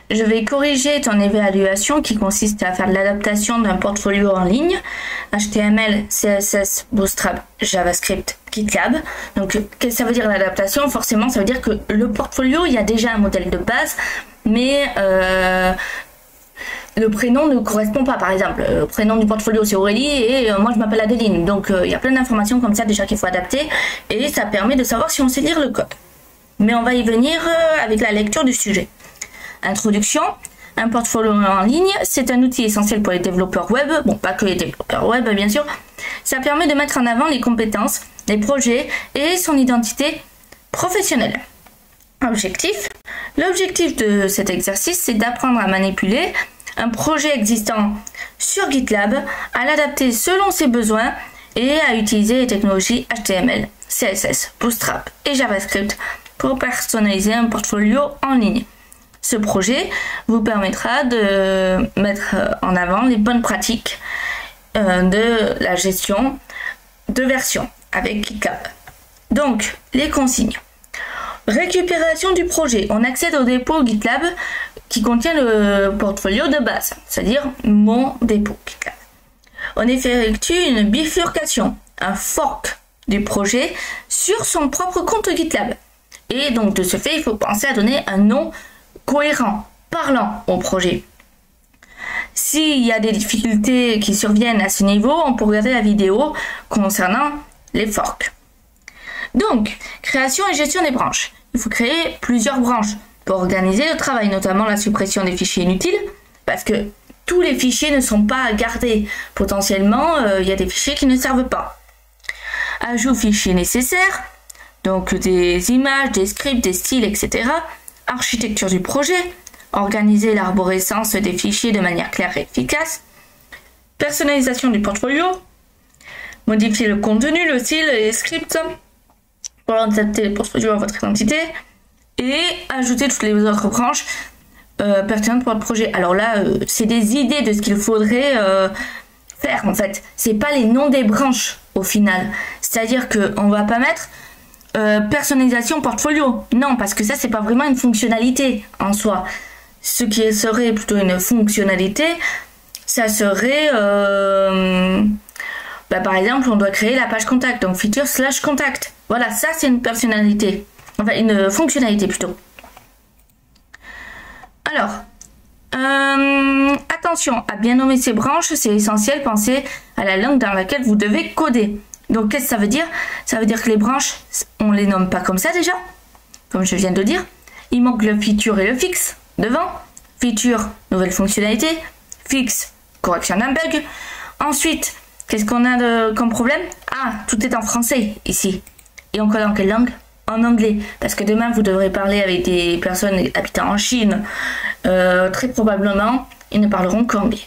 Je vais corriger ton évaluation qui consiste à faire l'adaptation d'un portfolio en ligne, HTML, CSS, Bootstrap, JavaScript, GitLab. Donc, qu'est-ce que ça veut dire l'adaptation? Forcément, ça veut dire que le portfolio, il y a déjà un modèle de base, mais le prénom ne correspond pas. Par exemple, le prénom du portfolio, c'est Aurélie et moi, je m'appelle Adeline. Donc, il y a plein d'informations comme ça déjà qu'il faut adapter et ça permet de savoir si on sait lire le code. Mais on va y venir avec la lecture du sujet. Introduction. Un portfolio en ligne, c'est un outil essentiel pour les développeurs web. Bon, pas que les développeurs web, bien sûr. Ça permet de mettre en avant les compétences, les projets et son identité professionnelle. Objectif. L'objectif de cet exercice, c'est d'apprendre à manipuler un projet existant sur GitLab, à l'adapter selon ses besoins et à utiliser les technologies HTML, CSS, Bootstrap et JavaScript pour personnaliser un portfolio en ligne. Ce projet vous permettra de mettre en avant les bonnes pratiques de la gestion de versions avec GitLab. Donc, les consignes. Récupération du projet. On accède au dépôt GitLab qui contient le portfolio de base, c'est-à-dire mon dépôt GitLab. On effectue une bifurcation, un fork du projet sur son propre compte GitLab. Et donc, de ce fait, il faut penser à donner un nom cohérent, parlant au projet. S'il y a des difficultés qui surviennent à ce niveau, on peut regarder la vidéo concernant les forks. Donc, création et gestion des branches. Il faut créer plusieurs branches pour organiser le travail, notamment la suppression des fichiers inutiles, parce que tous les fichiers ne sont pas à garder. Potentiellement, il y a des fichiers qui ne servent pas. Ajout fichiers nécessaires, donc des images, des scripts, des styles, etc. Architecture du projet, organiser l'arborescence des fichiers de manière claire et efficace, personnalisation du portfolio, modifier le contenu, le style et les scripts pour adapter le portfolio à votre identité et ajouter toutes les autres branches pertinentes pour le projet. Alors là, c'est des idées de ce qu'il faudrait faire en fait. C'est pas les noms des branches au final. C'est-à-dire qu'on va pas mettre personnalisation portfolio. Non, parce que ça, c'est pas vraiment une fonctionnalité en soi. Ce qui serait plutôt une fonctionnalité, ça serait, par exemple, on doit créer la page contact, donc feature/contact. Voilà, ça, c'est une personnalité. Enfin, une fonctionnalité plutôt. Alors, attention à bien nommer ces branches, c'est essentiel. Pensez à la langue dans laquelle vous devez coder. Donc, qu'est-ce que ça veut dire? Ça veut dire que les branches, on les nomme pas comme ça déjà, comme je viens de le dire. Il manque le feature et le fix devant. Feature, nouvelle fonctionnalité. Fix, correction d'un bug. Ensuite, qu'est-ce qu'on a comme problème? Ah, tout est en français ici. Et on code en quelle langue? En anglais. Parce que demain, vous devrez parler avec des personnes habitant en Chine. Très probablement, ils ne parleront qu'anglais.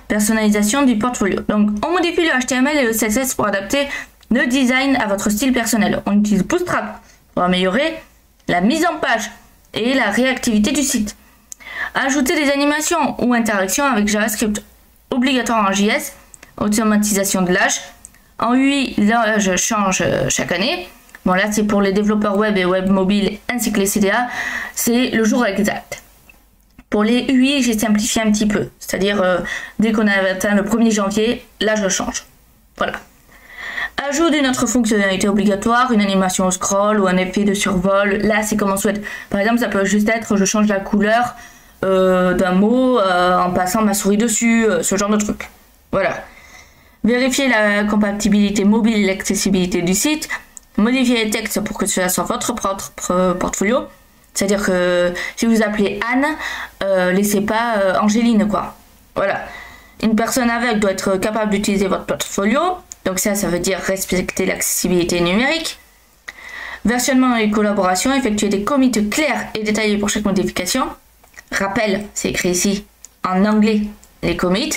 Personnalisation du portfolio. Donc, on modifie le HTML et le CSS pour adapter le design à votre style personnel. On utilise Bootstrap pour améliorer la mise en page et la réactivité du site. Ajouter des animations ou interactions avec JavaScript. Obligatoire en JS. Automatisation de l'âge. En UI, l'âge change chaque année. Bon, là, c'est pour les développeurs web et web mobile ainsi que les CDA. C'est le jour exact. Pour les UI, j'ai simplifié un petit peu. C'est-à-dire, dès qu'on a atteint le 1er janvier, là, je change. Voilà. Ajout d'une autre fonctionnalité obligatoire, une animation au scroll ou un effet de survol. Là, c'est comme on souhaite. Par exemple, ça peut juste être, je change la couleur d'un mot en passant ma souris dessus, ce genre de truc. Voilà. Vérifier la compatibilité mobile et l'accessibilité du site. Modifier les textes pour que cela soit votre propre portfolio. C'est-à-dire que si vous appelez Anne, laissez pas Angéline, quoi. Voilà. Une personne aveugle doit être capable d'utiliser votre portfolio. Donc ça veut dire respecter l'accessibilité numérique. Versionnement et collaboration, effectuer des commits clairs et détaillés pour chaque modification. Rappel, c'est écrit ici en anglais, les commits.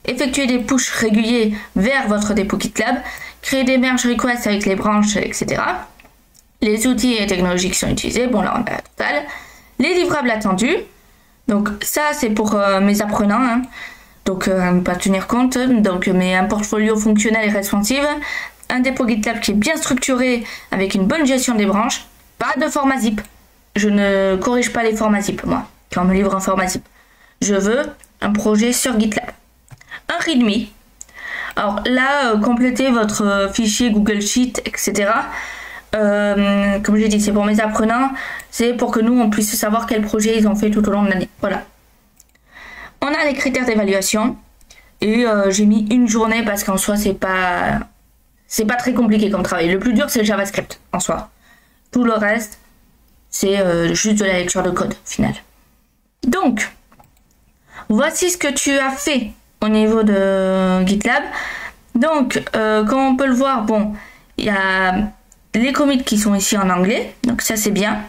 Effectuer des pushes réguliers vers votre dépôt GitLab. Créer des merge requests avec les branches, etc. Les outils et technologies qui sont utilisés. Bon, là, on a la totale. Les livrables attendus. Donc, ça, c'est pour mes apprenants. Hein. Donc, à ne pas tenir compte. Donc, mais un portfolio fonctionnel et responsive. Un dépôt GitLab qui est bien structuré avec une bonne gestion des branches. Pas de format zip. Je ne corrige pas les formats zip, moi. quand on me livre informatique. Je veux un projet sur GitLab. Un README. Alors là, complétez votre fichier Google Sheet, etc. Comme j'ai dit, c'est pour mes apprenants. C'est pour que nous, on puisse savoir quel projet ils ont fait tout au long de l'année. Voilà. On a les critères d'évaluation. Et j'ai mis une journée parce qu'en soi, c'est pas très compliqué comme travail. Le plus dur, c'est le JavaScript en soi. Tout le reste, c'est juste de la lecture de code au final. Donc, voici ce que tu as fait au niveau de GitLab. Donc, comme on peut le voir, bon, il y a les commits qui sont ici en anglais. Donc ça, c'est bien.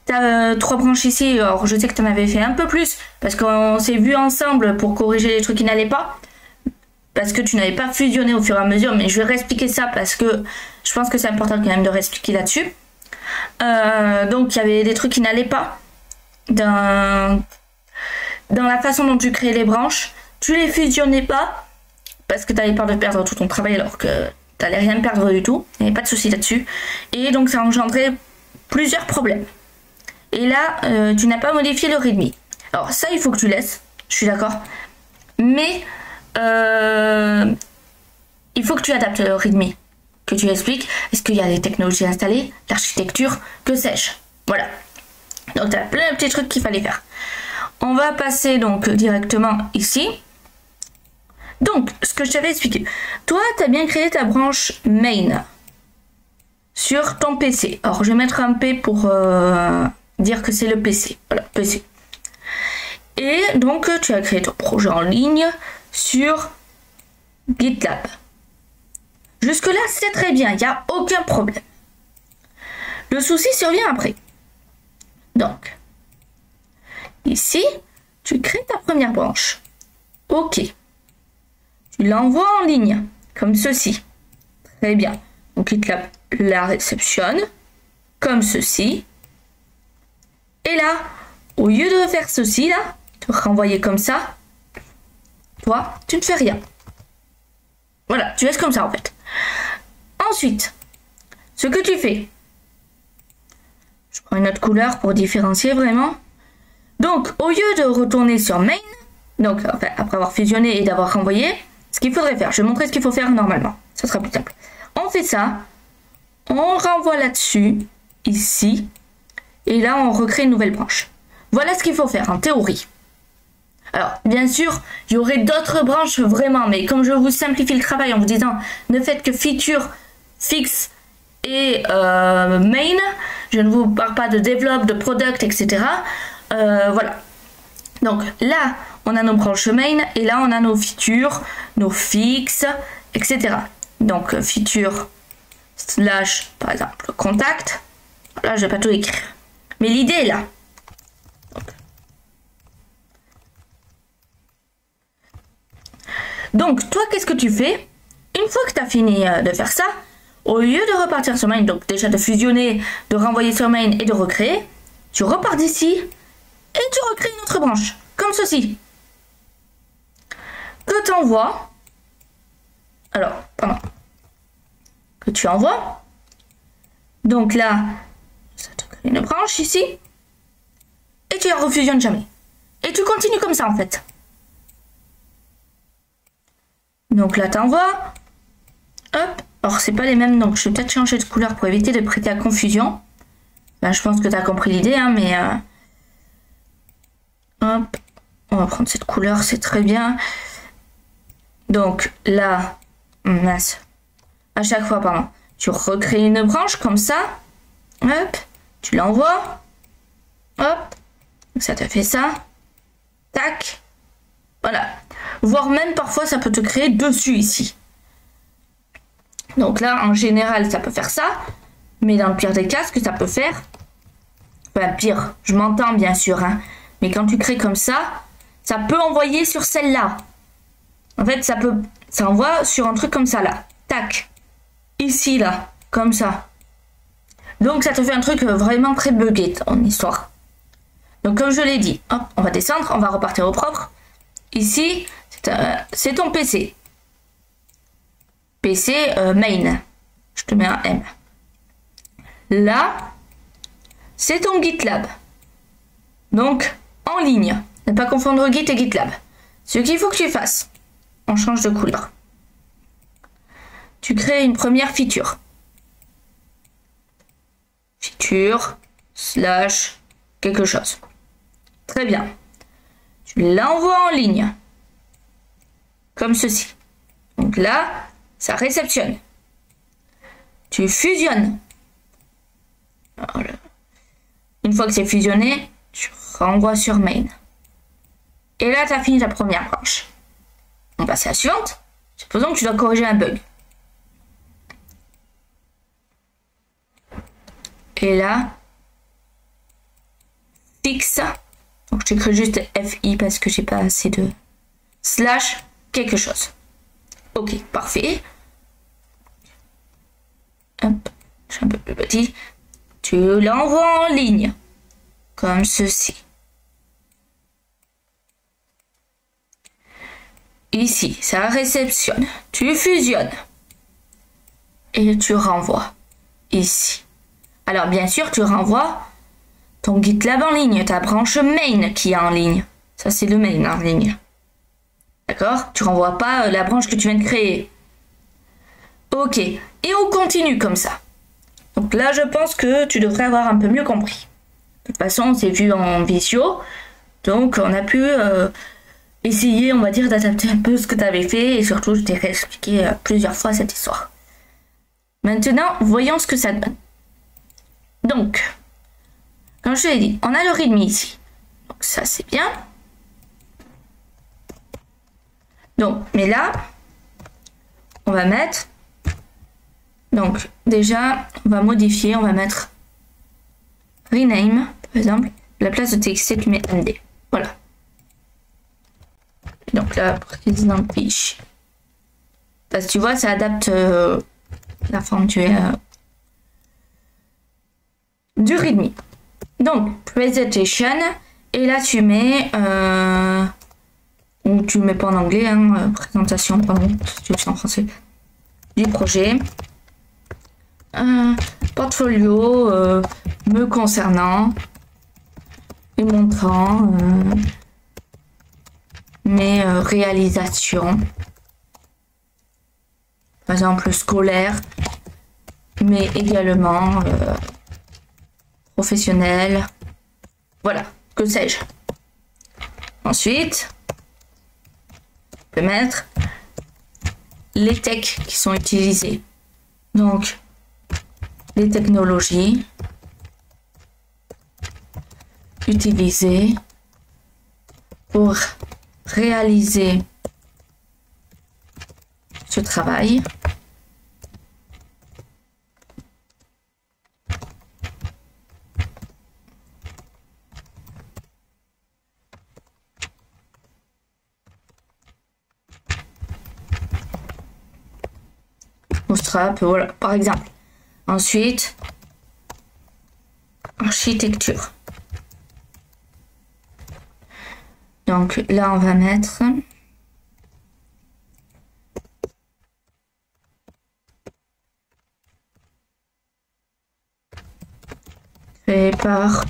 Tu as 3 branches ici. Alors, je sais que tu en avais fait un peu plus parce qu'on s'est vu ensemble pour corriger les trucs qui n'allaient pas. Parce que tu n'avais pas fusionné au fur et à mesure. Mais je vais réexpliquer ça parce que je pense que c'est important quand même de réexpliquer là-dessus. Donc, il y avait des trucs qui n'allaient pas dans la façon dont tu créais les branches. Tu les fusionnais pas parce que tu avais peur de perdre tout ton travail alors que tu n'allais rien perdre du tout. Il n'y avait pas de souci là-dessus. Et donc, ça engendrait plusieurs problèmes. Et là, tu n'as pas modifié le README. Alors ça, il faut que tu laisses. Je suis d'accord. Mais il faut que tu adaptes le README. Que tu expliques. Est-ce qu'il y a des technologies installées, l'architecture, que sais-je. Voilà. Donc tu as plein de petits trucs qu'il fallait faire. On va passer donc directement ici. Donc, ce que je t'avais expliqué. Toi, tu as bien créé ta branche main sur ton PC. Alors, je vais mettre un P pour dire que c'est le PC. Voilà, PC. Et donc, tu as créé ton projet en ligne sur GitLab. Jusque-là, c'est très bien. Il n'y a aucun problème. Le souci survient après. Donc, ici, tu crées ta première branche. OK. Tu l'envoies en ligne, comme ceci. Très bien. Donc, GitLab la réceptionne, comme ceci. Et là, au lieu de faire ceci, là, te renvoyer comme ça, toi, tu ne fais rien. Voilà, tu laisses comme ça, en fait. Ensuite, ce que tu fais, je prends une autre couleur pour différencier vraiment. Donc, au lieu de retourner sur main, donc enfin, après avoir fusionné et d'avoir renvoyé, ce qu'il faudrait faire, je vais montrer ce qu'il faut faire normalement. Ça sera plus simple. On fait ça, on renvoie là-dessus, ici, et là on recrée une nouvelle branche. Voilà ce qu'il faut faire en théorie. Alors, bien sûr, il y aurait d'autres branches vraiment, mais comme je vous simplifie le travail en vous disant ne faites que feature, fix et main, je ne vous parle pas de develop, de product, etc. Voilà. Donc là, on a nos branches main et là, on a nos features, nos fix, etc. Donc, feature slash, par exemple, contact. Là, je ne vais pas tout écrire. Mais l'idée est là. Donc, toi, qu'est-ce que tu fais? Une fois que tu as fini de faire ça, au lieu de repartir sur main, donc déjà de fusionner, de renvoyer sur main et de recréer, tu repars d'ici et tu recrées une autre branche, comme ceci. Que tu envoies. Alors, pardon. Que tu envoies. Donc là, ça te crée une branche ici. Et tu la refusionnes jamais. Et tu continues comme ça en fait. Donc là, tu envoies. Hop. Alors, c'est pas les mêmes, donc je vais peut-être changer de couleur pour éviter de prêter à confusion. Ben, je pense que tu as compris l'idée, hein, mais... Hop. On va prendre cette couleur, c'est très bien. Donc là, mince. À chaque fois, pardon. Tu recrées une branche comme ça. Hop. Tu l'envoies. Hop. Ça te fait ça. Tac. Voilà. Voire même parfois, ça peut te créer dessus ici. Donc là, en général, ça peut faire ça. Mais dans le pire des cas, ce que ça peut faire... Enfin, pire, je m'entends bien sûr. Hein, mais quand tu crées comme ça peut envoyer sur celle-là. En fait, ça envoie sur un truc comme ça, là. Tac. Ici, là. Comme ça. Donc, ça te fait un truc vraiment très buggé, ton histoire. Donc, comme je l'ai dit, hop, on va descendre, on va repartir au propre. Ici, c'est ton PC. PC main. Je te mets un M. Là, c'est ton GitLab. Donc, ligne. Ne pas confondre Git et GitLab. Ce qu'il faut que tu fasses, on change de couleur. Tu crées une première feature. Feature, slash, quelque chose. Très bien. Tu l'envoies en ligne. Comme ceci. Donc là, ça réceptionne. Tu fusionnes. Voilà. Une fois que c'est fusionné, tu renvoies sur main. Et là, tu as fini ta première branche. On passe à la suivante. Supposons que tu dois corriger un bug. Et là, fixe. Donc j'écris juste FI parce que j'ai pas assez de slash quelque chose. Ok, parfait. Hop, je suis un peu plus petit. Tu l'envoies en ligne. Comme ceci. Ici, ça réceptionne. Tu fusionnes. Et tu renvoies. Ici. Alors, bien sûr, tu renvoies ton GitLab en ligne. Ta branche main qui est en ligne. Ça, c'est le main en ligne. D'accord? Tu renvoies pas la branche que tu viens de créer. Ok. Et on continue comme ça. Donc là, je pense que tu devrais avoir un peu mieux compris. De toute façon, on s'est vu en visio. Donc, on a pu essayer, on va dire, d'adapter un peu ce que tu avais fait. Et surtout, je t'ai réexpliqué plusieurs fois cette histoire. Maintenant, voyons ce que ça donne. Donc, comme je te l'ai dit, on a le README ici. Donc ça, c'est bien. Donc, mais là, on va mettre... Donc, déjà, on va modifier, on va mettre rename, par exemple. À la place de txt, tu mets md. Voilà. Donc là, président fiche. Parce que tu vois, ça adapte la forme du README. Donc, presentation. Et là, tu mets... ou tu mets pas en anglais, hein, présentation, pardon, tu le fais en français. Du projet. Portfolio me concernant. Et montrant mes réalisations. Par exemple, scolaire. Mais également... professionnel, voilà, que sais-je. Ensuite, on peut mettre les techs qui sont utilisés. Donc, les technologies utilisées pour réaliser ce travail. Bootstrap, voilà, par exemple. Ensuite, architecture. Donc là, on va mettre créé par...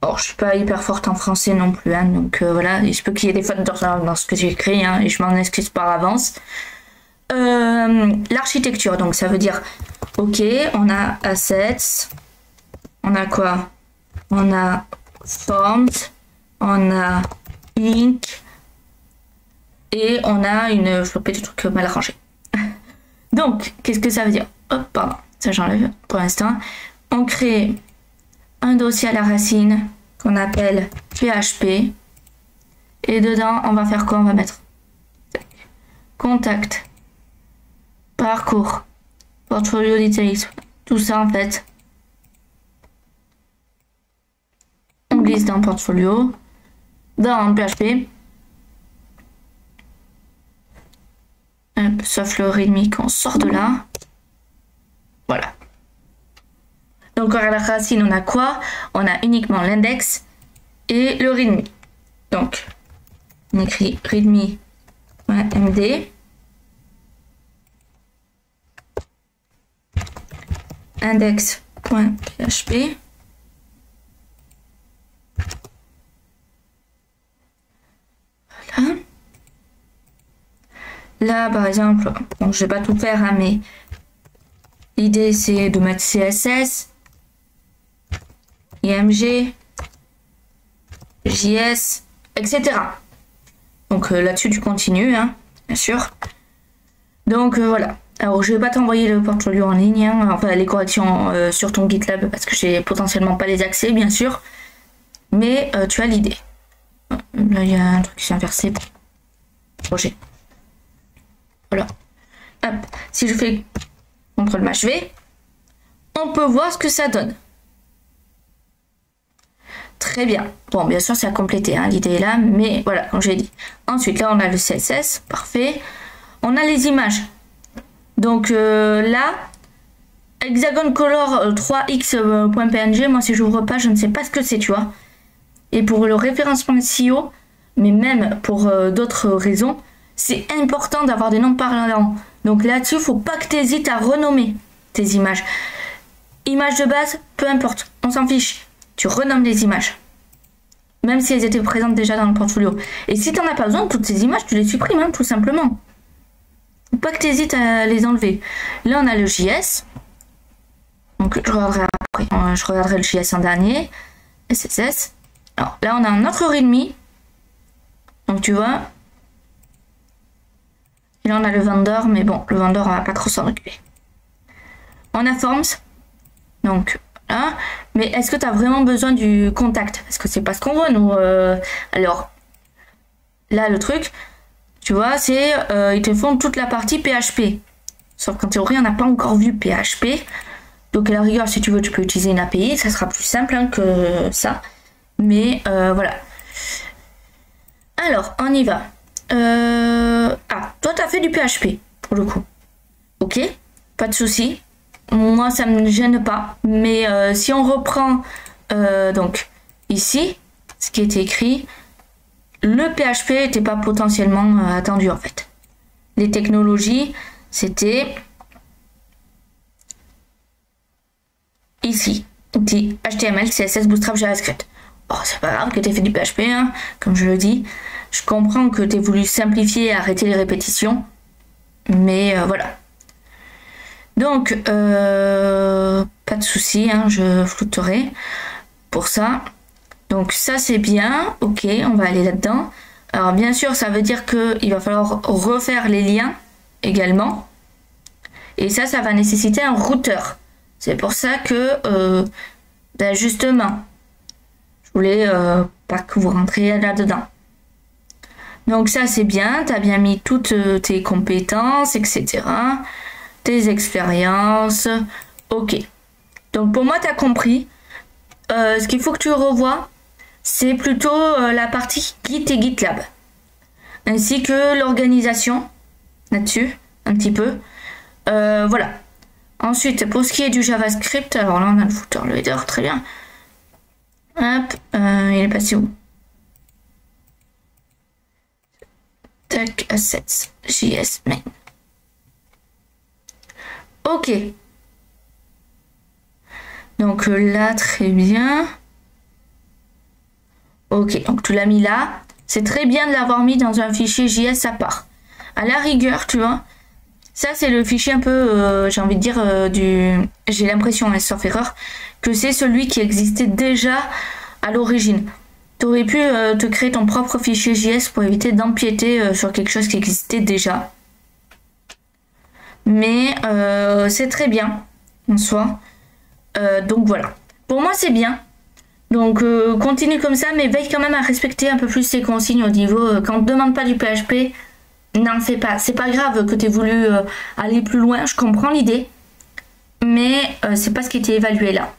Oh, je suis pas hyper forte en français non plus, hein, donc voilà, il se peut qu'il y ait des fautes dans ce que j'ai écrit, hein, et je m'en excuse par avance. L'architecture, donc ça veut dire, ok, on a assets, on a quoi? On a forms, on a ink, et on a une flopée de trucs mal rangés. Donc, qu'est-ce que ça veut dire? Hop, pardon, ça j'enlève pour l'instant. On crée un dossier à la racine qu'on appelle PHP, et dedans, on va faire quoi? On va mettre contact, parcours, portfolio details, tout ça en fait. On glisse dans portfolio, dans PHP. Hop, sauf le README qu'on sort de là. Voilà. Donc à la racine, on a quoi? On a uniquement l'index et le README. Donc, on écrit readme.md. index.php Hein. Là, par exemple, bon, je vais pas tout faire, hein, mais l'idée c'est de mettre CSS, IMG, JS, etc. Donc là-dessus, tu continues, hein, bien sûr. Donc voilà. Alors, je vais pas t'envoyer le portfolio en ligne, hein, enfin les corrections sur ton GitLab parce que j'ai potentiellement pas les accès, bien sûr. Mais tu as l'idée. Là, il y a un truc qui s'est inversé. Projet. Voilà. Hop. Si je fais CTRL-V, on peut voir ce que ça donne. Très bien. Bon, bien sûr, c'est à compléter, hein, l'idée est là, mais voilà, comme j'ai dit. Ensuite, là, on a le CSS, parfait. On a les images. Donc là, Hexagon Color 3x.png, moi, si j'ouvre pas, je ne sais pas ce que c'est, tu vois. Et pour le référencement SEO, mais même pour d'autres raisons, c'est important d'avoir des noms parlants. Donc là-dessus, il ne faut pas que tu hésites à renommer tes images. Images de base, peu importe, on s'en fiche. Tu renommes les images. Même si elles étaient présentes déjà dans le portfolio. Et si tu n'en as pas besoin de toutes ces images, tu les supprimes, hein, tout simplement. Faut pas que tu hésites à les enlever. Là, on a le JS. Donc, je regarderai après. Je regarderai le JS en dernier. SSS. Alors, là, on a un autre readme. Donc, tu vois. Et là, on a le vendor. Mais bon, le vendor, on va pas trop s'en occuper. On a Forms. Donc, voilà. Mais est-ce que tu as vraiment besoin du contact? Parce que c'est pas ce qu'on veut, nous. Alors, là, le truc, tu vois, c'est ils te font toute la partie PHP. Sauf qu'en théorie, on n'a pas encore vu PHP. Donc, à la rigueur, si tu veux, tu peux utiliser une API. Ça sera plus simple, hein, que ça. Mais voilà. Alors, on y va. Ah, toi, tu as fait du PHP, pour le coup. Ok, pas de souci. Moi, ça ne me gêne pas. Mais si on reprend, donc, ici, ce qui était écrit, le PHP n'était pas potentiellement attendu, en fait. Les technologies, c'était ici, outil HTML, CSS, Bootstrap, JavaScript. Oh, c'est pas grave que tu aies fait du PHP, hein, comme je le dis. Je comprends que tu aies voulu simplifier et arrêter les répétitions. Mais voilà. Donc, pas de souci, hein, je flouterai pour ça. Donc ça, c'est bien. Ok, on va aller là-dedans. Alors, bien sûr, ça veut dire qu'il va falloir refaire les liens également. Et ça va nécessiter un routeur. C'est pour ça que, ben justement, je voulais pas que vous rentriez là-dedans. Donc ça, c'est bien. Tu as bien mis toutes tes compétences, etc. Tes expériences. Ok. Donc pour moi, tu as compris. Ce qu'il faut que tu revoies, c'est plutôt la partie Git et GitLab. Ainsi que l'organisation là-dessus, un petit peu. Voilà. Ensuite, pour ce qui est du JavaScript, alors là, on a le footer, le header, très bien. Hop, il est passé où? Tac, assets, JS main. Ok. Donc là, très bien. Ok, donc tu l'as mis là. C'est très bien de l'avoir mis dans un fichier JS à part. À la rigueur, tu vois, ça c'est le fichier un peu, j'ai envie de dire, j'ai l'impression, hein, sauf erreur, que c'est celui qui existait déjà à l'origine. Tu aurais pu te créer ton propre fichier JS pour éviter d'empiéter sur quelque chose qui existait déjà. Mais c'est très bien en soi. Donc voilà. Pour moi, c'est bien. Donc continue comme ça, mais veille quand même à respecter un peu plus ces consignes au niveau. Quand on ne demande pas du PHP, n'en fais pas. C'est pas grave que tu aies voulu aller plus loin. Je comprends l'idée. Mais c'est pas ce qui était évalué là.